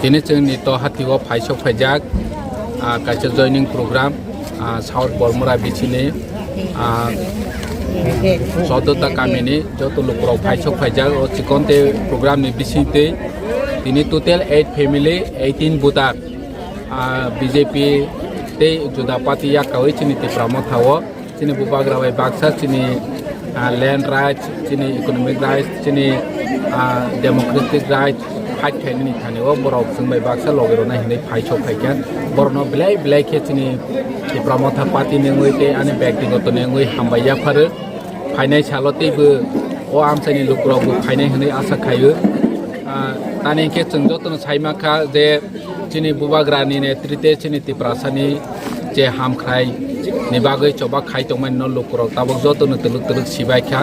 Tini chungni to hathi wo phaisok phaijak kaisa joining program South Baramura VC ni sodota kamini joto lukrok phaisok phaijak o chikonte program ni bisite tini total 8 family 18 budak BJP te juda party ya kawai chini Tipra Motha wo chini bubagra wai baksa chini land rights chini economic rights chini democratic rights fight khaini thani wo borok sungbai baksa logero na hinai phaisok phaikan borno blai ke chini Tipra Motha party nengoi te ani ব্যক্তিগত nengoi hambaya phar phainai chalote bu o amsani lukrok bu phainai hinai asa khayo tani ke chungjotono saimaka je chini bubagrani netrite chini Tiprasani je hamkhrai ni bagai coba khai tongman no lukrok tabok jotono tuluk sibai kha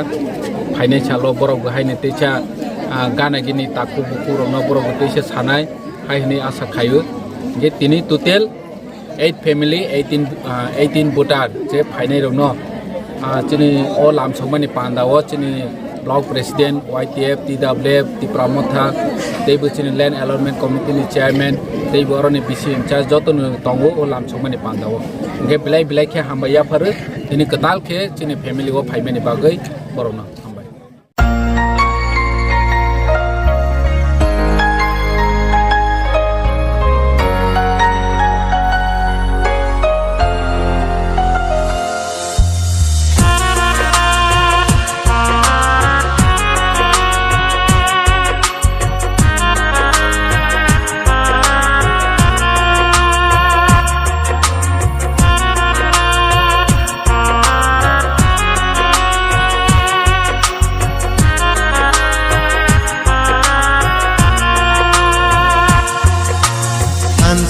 phainai chalo borok bu haine techa gana gini taku buku rono borok bu techa sanai haini asa khayo je tini total 8 family 18 voter je phainai rono chini o lam somani pandawo chini block president YTF TWF Tipra Motha teibu chini land allotment committee ni chairman teibu oroni BC in charge jotono tongo o lam somani pandawo nge bilai khe hambaya phar tini katal khe chini family wo phaimani bagai borona hambai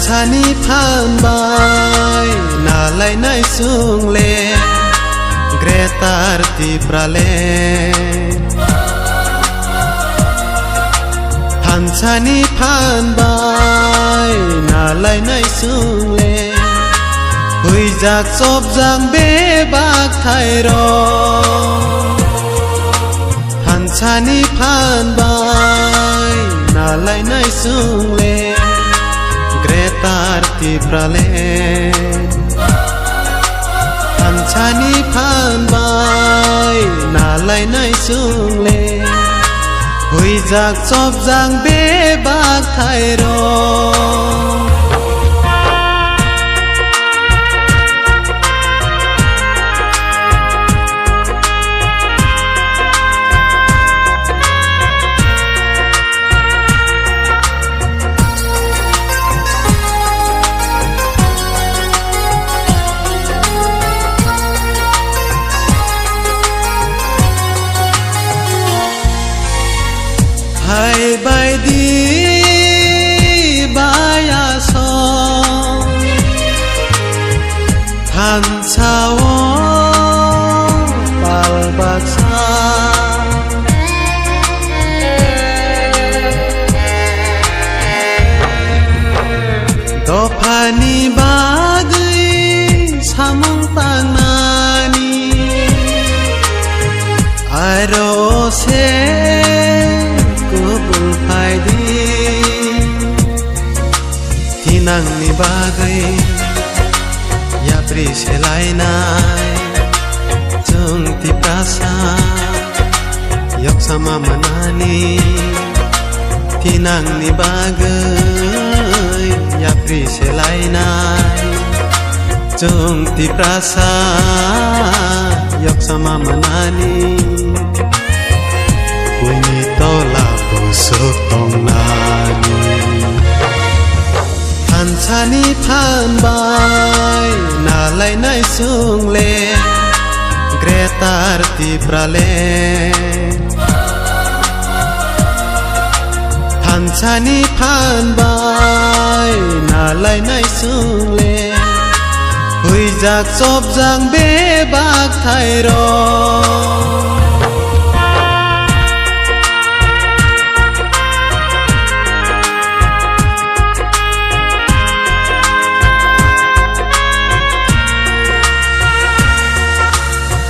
Chani phan bai na lai nai sung le Gretar Tipra le Than chani phan bai na lai nai sung le Hui jak chop jang be bak thai ro Than chani phan bai na lai nai sung le Gretar Tipra le Than chani phan bai na lai nai sung le Hui jak chop jang be bak thai ro Hai bai di baya so Than chawo pal baksa Do phani bagai samung tangnani aro se Tinang ni bagai ya pri selai nai Jung Tiprasa yok sama manani Tinang ni bagai ya pri selai nai Jung Tiprasa yok sama manani Wini tola busuk tong nani Than chani phan bai na lai nai sung le Gretar Tipra le Than chani phan bai na lai nai sung le Hui jak chop jang be bak thai ro